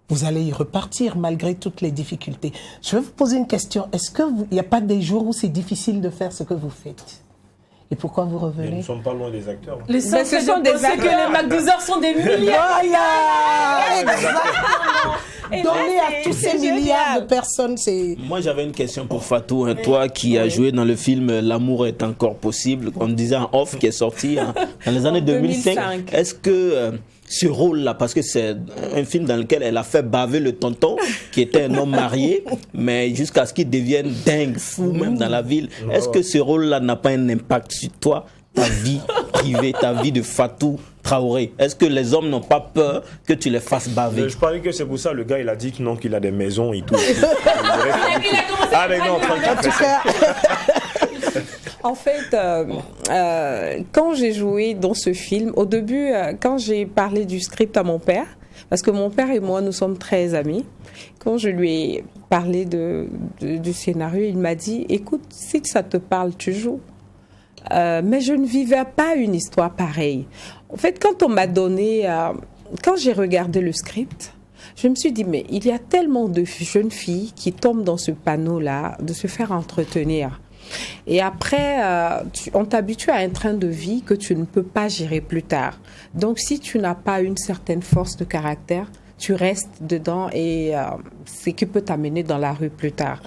vous allez y repartir malgré toutes les difficultés. Je vais vous poser une question. Est-ce qu'il n'y a pas des jours où c'est difficile de faire ce que vous faites? Et pourquoi vous Mais nous revenez? ne sommes pas loin des acteurs. Les Mais ce sont des que les McDouzers sont des milliards. Voilà! Exactement! Et là, Donner à tous ces c'est milliards génial. de personnes, c'est... Moi, j'avais une question pour Fatou, hein, toi qui as joué dans le film L'amour est encore possible, on disait en off, qui est sorti dans les années 2005. 2005. Est-ce que ce rôle-là, parce que c'est un film dans lequel elle a fait baver le tonton, qui était un homme marié, mais jusqu'à ce qu'il devienne dingue, fou même dans la ville, est-ce que ce rôle-là n'a pas un impact sur toi, ta vie privée, ta vie de Fatou Traoré? Est-ce que les hommes n'ont pas peur que tu les fasses baver? Je parie que c'est pour ça le gars il a dit que non, qu'il a des maisons et tout. Ah mais non, En tout cas, En fait, quand j'ai joué dans ce film, au début, quand j'ai parlé du script à mon père, parce que mon père et moi, nous sommes très amis, quand je lui ai parlé du scénario, il m'a dit, écoute, si ça te parle, tu joues. Mais je ne vivais pas une histoire pareille. En fait, quand on m'a donné, quand j'ai regardé le script, je me suis dit, mais il y a tellement de jeunes filles qui tombent dans ce panneau-là, de se faire entretenir. Et après, on t'habitue à un train de vie que tu ne peux pas gérer plus tard. Donc, si tu n'as pas une certaine force de caractère, tu restes dedans et c'est ce qui peut t'amener dans la rue plus tard.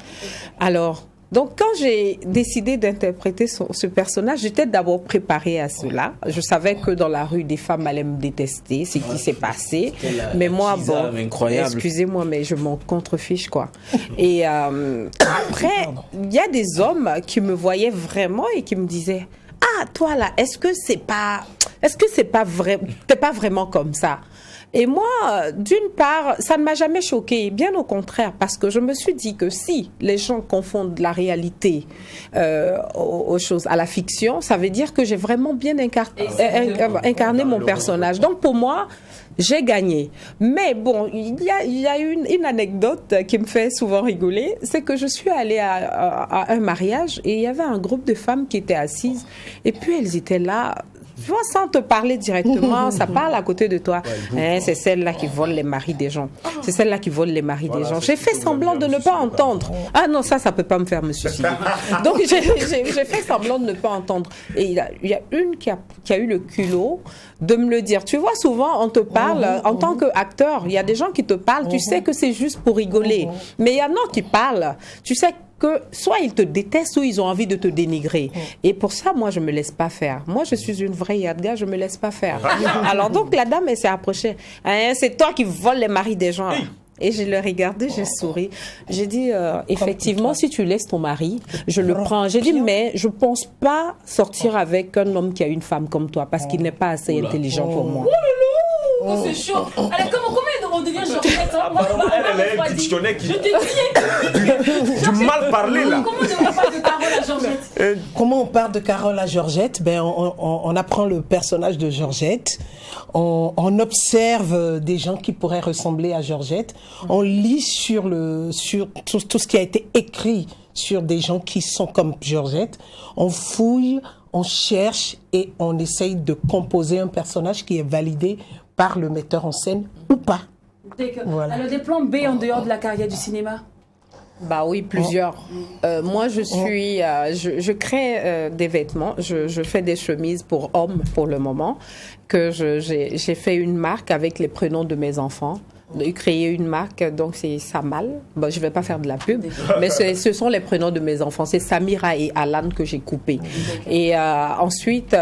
Alors, donc, quand j'ai décidé d'interpréter ce personnage, j'étais d'abord préparée à cela. Je savais que dans la rue, des femmes allaient me détester, ce qui s'est passé. Mais moi, bon, excusez-moi, mais je m'en contrefiche, quoi. Et après, il y a des hommes qui me voyaient vraiment et qui me disaient, ah, toi là, est-ce que c'est pas vrai, t'es pas vraiment comme ça? Et moi, d'une part, ça ne m'a jamais choquée, bien au contraire, parce que je me suis dit que si les gens confondent la réalité aux choses, à la fiction, ça veut dire que j'ai vraiment bien incarné mon personnage. Donc pour moi, j'ai gagné. Mais bon, il y a une anecdote qui me fait souvent rigoler, c'est que je suis allée à un mariage et il y avait un groupe de femmes qui étaient assises et puis elles étaient là. Tu vois, sans te parler directement, ça parle à côté de toi. C'est celle-là qui vole les maris des gens. C'est celle-là qui vole les maris des gens. J'ai fait semblant de ne pas entendre. Ah non, ça peut pas me faire me suicider. Donc, j'ai fait semblant de ne pas entendre. Et il y a une qui a eu le culot de me le dire. Tu vois, souvent, on te parle en tant qu'acteur. Il y a des gens qui te parlent. Tu sais que c'est juste pour rigoler. Mais il y en a qui parlent. Tu sais que soit ils te détestent ou ils ont envie de te dénigrer. Et pour ça, moi, je me laisse pas faire. Moi, je suis une vraie Yadga, je me laisse pas faire. Alors donc, la dame, elle s'est approchée. Hein, c'est toi qui voles les maris des gens. Et je le regardais, j'ai souri. J'ai dit, effectivement, si tu laisses ton mari, je le prends. J'ai dit, mais je pense pas sortir avec un homme qui a une femme comme toi, parce qu'il n'est pas assez intelligent pour moi. C'est chaud. Alors, comment on devient Georgette. Apparemment, elle est un dictionnaire qui... Je te dis. Du mal parlé, là. Comment on parle de Carole à Georgette? Comment on parle de Carole à Georgette? Ben, on apprend le personnage de Georgette. On observe des gens qui pourraient ressembler à Georgette. On lit sur tout ce qui a été écrit sur des gens qui sont comme Georgette. On fouille, on cherche et on essaye de composer un personnage qui est validé par le metteur en scène ou pas. Voilà. Alors, des plans B en dehors de la carrière du cinéma? Bah oui, plusieurs. Moi, je crée des vêtements. Je fais des chemises pour hommes pour le moment. J'ai fait une marque avec les prénoms de mes enfants. Créer une marque, donc c'est Samal. Bon, je vais pas faire de la pub, mais ce sont les prénoms de mes enfants. C'est Samira et Alan que j'ai coupé. Et ensuite,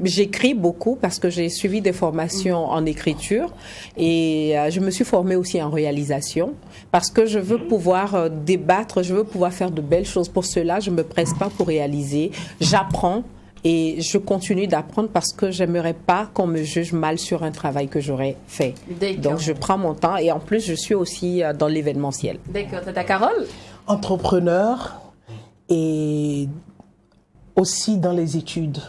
j'écris beaucoup parce que j'ai suivi des formations en écriture et je me suis formée aussi en réalisation parce que je veux pouvoir débattre, je veux pouvoir faire de belles choses. Pour cela, je me presse pas pour réaliser. J'apprends. Et je continue d'apprendre parce que j'aimerais pas qu'on me juge mal sur un travail que j'aurais fait. Donc je prends mon temps et en plus je suis aussi dans l'événementiel. D'accord. Tata Carole? Entrepreneur et aussi dans les études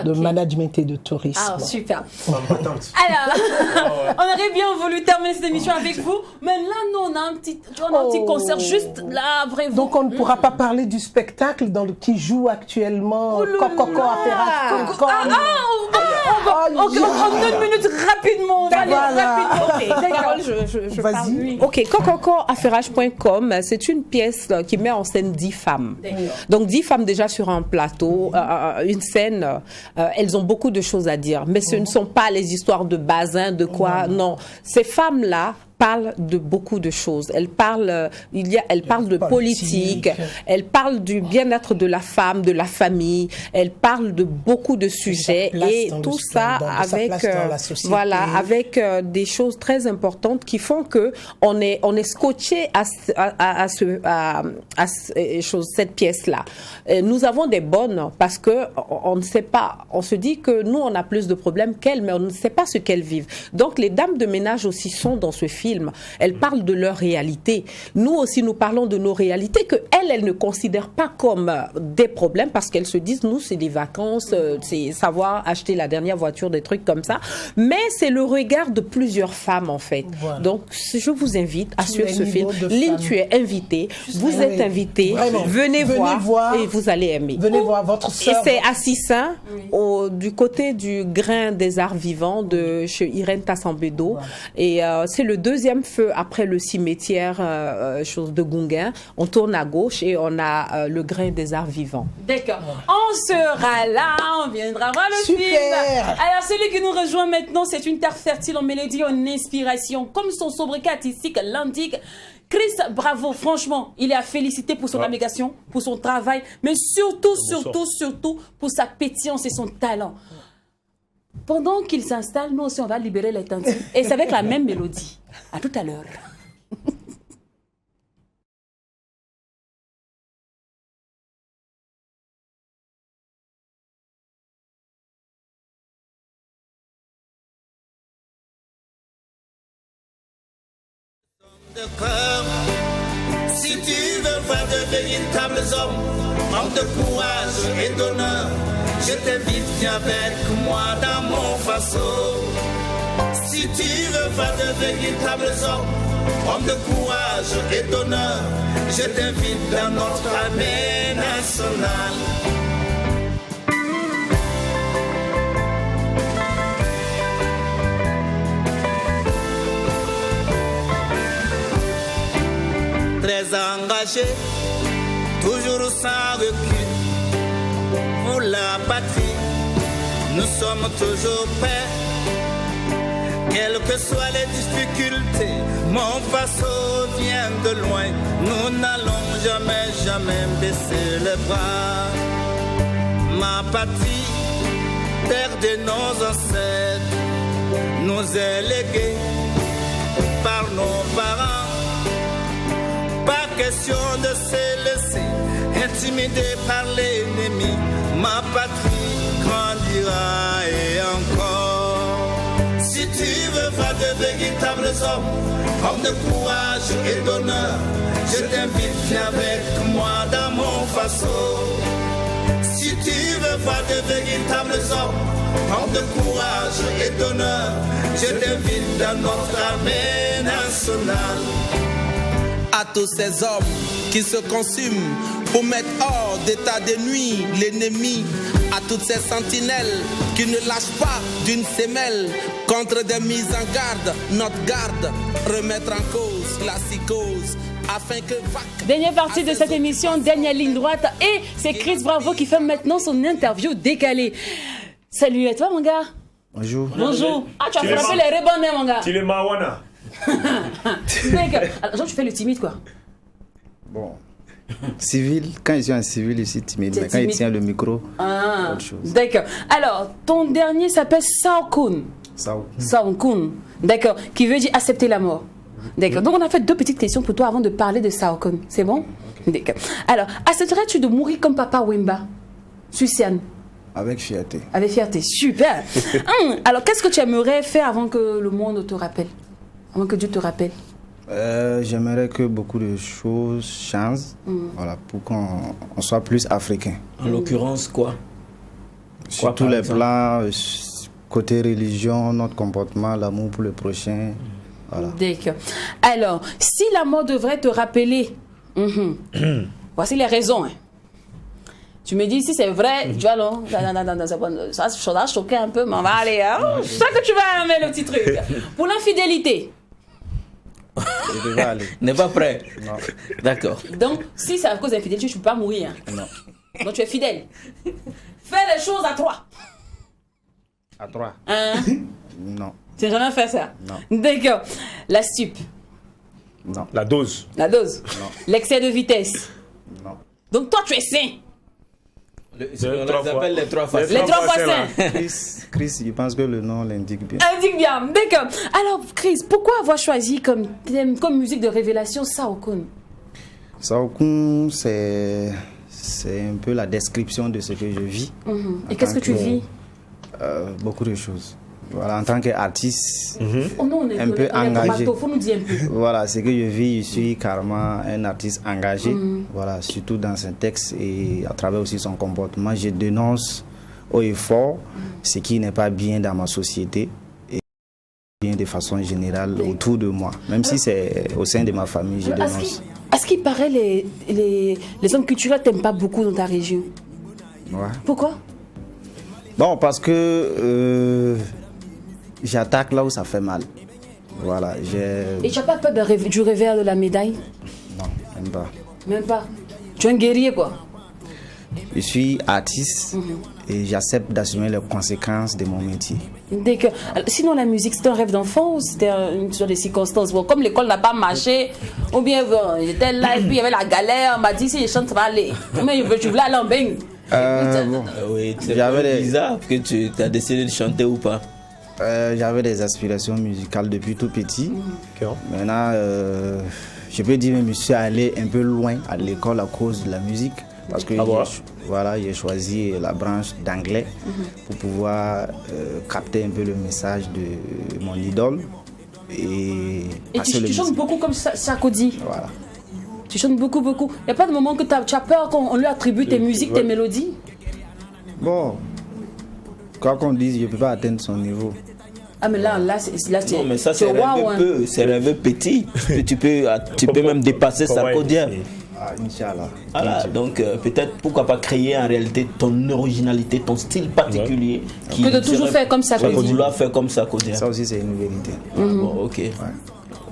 de management et de tourisme. Ah, super. Alors, on aurait bien voulu terminer cette émission avec vous, mais là, nous, on a un petit concert juste là, vraiment. Donc, on ne pourra pas parler du spectacle qui joue actuellement Coco Affairage. En 2 minutes, rapidement. Carole, je parle. Ok, cocoaffairage.com, c'est une pièce qui met en scène 10 femmes. Donc 10 femmes déjà sur un plateau, une scène, elles ont beaucoup de choses à dire, mais ce ne sont pas les histoires de bazin, de quoi, non. Ces femmes-là parle de beaucoup de choses. Elle parle de politique, elle parle du bien-être de la femme, de la famille, elle parle de beaucoup de sujets et tout ça avec avec des choses très importantes qui font que on est scotché à cette pièce-là. Nous avons des bonnes parce que on ne sait pas, on se dit que nous on a plus de problèmes qu'elles, mais on ne sait pas ce qu'elles vivent. Donc les dames de ménage aussi sont dans ce film. Elles parlent de leur réalité. Nous aussi, nous parlons de nos réalités que elles ne considèrent pas comme des problèmes parce qu'elles se disent, nous, c'est des vacances, c'est savoir acheter la dernière voiture, des trucs comme ça. Mais c'est le regard de plusieurs femmes, en fait. Voilà. Donc, je vous invite à suivre ce film. Lynn, tu es invitée. Vous êtes invitée. Venez voir et vous allez aimer. Venez voir votre sœur. Et c'est à Sissin, du côté du Grain des Arts Vivants de chez Irène Tassambedo. Voilà. Et c'est le deuxième feu après le cimetière de Gunguin. On tourne à gauche et on a le Grain des Arts Vivants. D'accord. On sera là, on viendra voir le film. Alors celui qui nous rejoint maintenant, c'est une terre fertile en mélodie, en inspiration. Comme son sobriquet artistique l'indique, Chris, bravo, franchement, il est à féliciter pour son abnégation, pour son travail, mais surtout pour sa pétillance et son talent. Pendant qu'il s'installe, nous aussi, on va libérer les tentatives. Et c'est avec la même mélodie. À tout à l'heure. Si tu veux voir de véritables hommes de courage et d'honneur, je t'invite, viens avec moi dans mon faisceau. Si tu veux voir de véritables hommes de courage et d'honneur, je t'invite dans notre armée nationale. Très engagé, toujours sans recul, pour la patrie, nous sommes toujours prêts. Quelles que soient les difficultés, mon faisceau vient de loin. Nous n'allons jamais baisser les bras. Ma patrie, terre de nos ancêtres, nous est léguée par nos parents. Pas question de se laisser intimider par l'ennemi. Ma patrie grandira et encore. Si tu veux voir de véritables hommes de courage et d'honneur, je t'invite, viens avec moi dans mon faso. Si tu veux voir de véritables hommes de courage et d'honneur, je t'invite dans notre armée nationale. À tous ces hommes qui se consument pour mettre hors d'état de nuit l'ennemi, à toutes ces sentinelles qui ne lâchent pas d'une semelle contre des mises en garde, notre garde, remettre en cause la psychose. Afin que dernière partie de cette émission, dernière ligne droite, et c'est Chris Bravo qui fait maintenant son interview décalée. Salut à toi mon gars. Bonjour. Bonjour. Ah, tu as frappé les rebondés mon gars. Tu le mawana. Alors, tu fais le timide quoi. Bon. Civil, quand je suis en civil, je suis timide, mais quand il tient le micro, autre chose. D'accord. Alors, ton dernier s'appelle Saokun. Saokun. D'accord. Qui veut dire accepter la mort. D'accord. Donc, on a fait 2 petites questions pour toi avant de parler de Saokun. C'est bon? D'accord. Alors, accepterais-tu de mourir comme Papa Wemba, Susiane? Avec fierté. Avec fierté. Super. Alors, qu'est-ce que tu aimerais faire avant que le monde te rappelle? Avant que Dieu te rappelle? J'aimerais que beaucoup de choses changent, voilà, pour qu'on soit plus africain. En l'occurrence, quoi? Sur tous les plans, côté religion, notre comportement, l'amour pour le prochain. Voilà. D'accord. Alors, si la mort devrait te rappeler, voici les raisons. Hein. Tu me dis si c'est vrai, tu vois, non, ça va choquer un peu, mais on va aller. Hein? Je sais que tu vas aimer le petit truc. Pour l'infidélité. Je devais aller. N'est pas prêt? Non. D'accord. Donc, si c'est à cause d'infidélité, tu ne peux pas mourir. Hein. Non. Donc, tu es fidèle. Fais les choses à 3. À 3? Hein? Non. Tu n'as jamais fait ça? Non. D'accord. La stup? Non. La dose? La dose? Non. L'excès de vitesse? Non. Donc, toi, tu es sain? On appelle les 3 fois. Les 3 fois sains. Chris, je pense que le nom l'indique bien. Indique bien, d'accord. Alors, Chris, pourquoi avoir choisi comme thème, comme musique de révélation Saokun? Saokun, c'est un peu la description de ce que je vis. Et qu'est-ce que tu vis? Beaucoup de choses. Voilà, en tant qu'artiste, Oh non, on est un peu engagé. Faut nous dire un peu. Voilà, ce que je vis, je suis carrément un artiste engagé. Voilà, surtout dans ses textes et à travers aussi son comportement. Je dénonce haut et fort ce qui n'est pas bien dans ma société et bien de façon générale autour de moi. Même si c'est au sein de ma famille, je dénonce. À ce qui paraît, les hommes culturels t'aiment pas beaucoup dans ta région. Ouais. Pourquoi? Bon, parce que j'attaque là où ça fait mal. Voilà. Et tu n'as pas peur du revers de la médaille? Non, même pas. Même pas? Tu es un guerrier, quoi? Je suis artiste et j'accepte d'assumer les conséquences de mon métier. D'accord. Sinon, la musique, c'était un rêve d'enfant ou c'était sur des circonstances? Bon, comme l'école n'a pas marché, ou bien j'étais là et puis il y avait la galère, on m'a dit si je chante, ça va aller. Mais je voulais aller en baigne. Bon. Oui, c'est bizarre que tu as décidé de chanter ou pas? J'avais des aspirations musicales depuis tout petit. Maintenant, je peux dire que je suis allé un peu loin à l'école à cause de la musique. Parce que j'ai choisi la branche d'anglais pour pouvoir capter un peu le message de mon idole. Et tu chantes beaucoup comme Sarkozy. Voilà. Tu chantes beaucoup. Il n'y a pas de moment que tu as peur qu'on lui attribue tes musiques, tes mélodies? Bon, quoi qu'on dise, je ne peux pas atteindre son niveau. Ah, mais là c'est non, mais ça, c'est rêvé c'est rêvé petit. tu peux même dépasser Sarkozy. Ah, Inch'Allah. Voilà, donc peut-être pourquoi pas créer en réalité ton originalité, ton style particulier. Qui que de toujours faire comme ça. Vouloir faire comme ça. Ça aussi c'est une vérité. Bon, ok. Ouais.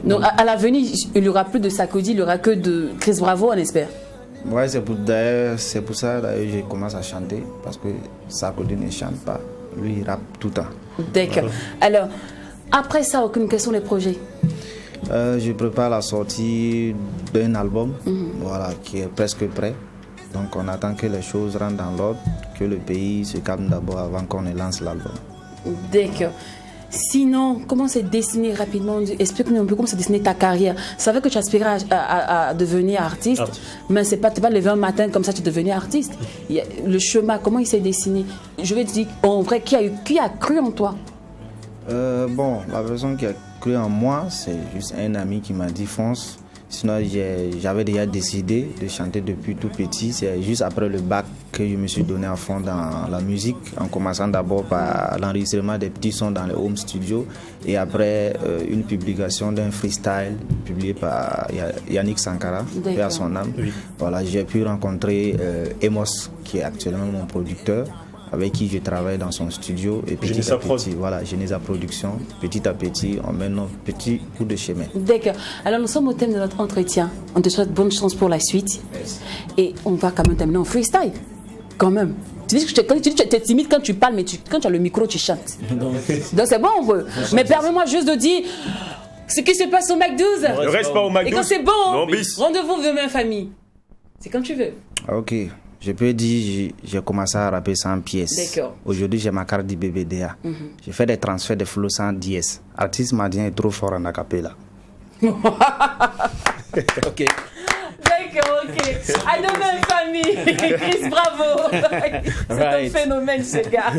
Donc à l'avenir, il n'y aura plus de Sarkozy, il n'y aura que de Chris Bravo, on espère. Ouais, c'est pour ça d'ailleurs je commence à chanter parce que Sarkozy ne chante pas, lui il rappe tout le temps. D'accord. Alors après ça, quels sont les projets? Je prépare la sortie d'un album, voilà, qui est presque prêt. Donc on attend que les choses rentrent dans l'ordre, que le pays se calme d'abord avant qu'on ne lance l'album. D'accord. Sinon, comment c'est dessiné rapidement? Explique-nous un peu comment c'est dessiné ta carrière. C'est vrai que tu aspirais à devenir artiste, mais c'est pas lever un matin comme ça tu devenir artiste. Le chemin, comment il s'est dessiné? Je vais te dire, en vrai, qui a cru en toi? Bon, la personne qui a cru en moi, c'est juste un ami qui m'a dit fonce. Sinon, j'avais déjà décidé de chanter depuis tout petit. C'est juste après le bac que je me suis donné à fond dans la musique, en commençant d'abord par l'enregistrement des petits sons dans le home studio et après une publication d'un freestyle publié par Yannick Sankara, vers son âme. Oui. Voilà, j'ai pu rencontrer Emos, qui est actuellement mon producteur, avec qui je travaille dans son studio. Et petit à petit, voilà, Genesa Production, petit à petit, on mène nos petits bouts de chemin. D'accord. Alors, nous sommes au thème de notre entretien. On te souhaite bonne chance pour la suite. Yes. Et on va quand même terminer en freestyle. Quand même. Tu dis que tu es timide quand tu parles, mais quand tu as le micro, tu chantes. Donc c'est bon, on veut. Mais permets-moi juste de dire ce qui se passe au Mac 12. Ne reste pas au Mac 12. Et quand c'est bon, rendez-vous demain, famille. C'est quand tu veux. Ok. Je peux dire, j'ai commencé à rapper sans pièces. D'accord. Aujourd'hui, j'ai ma carte du BBDA. J'ai fait des transferts de flow sans dièse. Artiste Madien est trop fort en acapella. Ok. D'accord, ok. À demain, famille. Chris, bravo. C'est un phénomène, ce gars.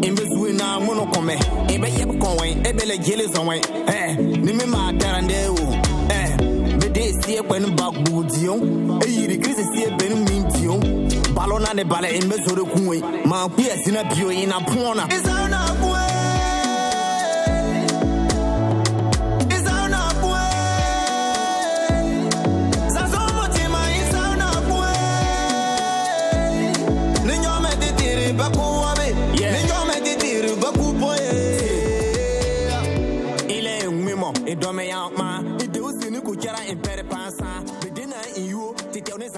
Imbe suina mono come imbe yeb konwe ebele jele zonwe ni me ma darande o bede sie kwenu bagbu dion yiri krisi sie benu mintion balona ne bale imbe zore kunwe ma ku esina bio ina pona izana bwe Dome ya ma, ide usini ku kera impere pansa, bedina in you, tite on is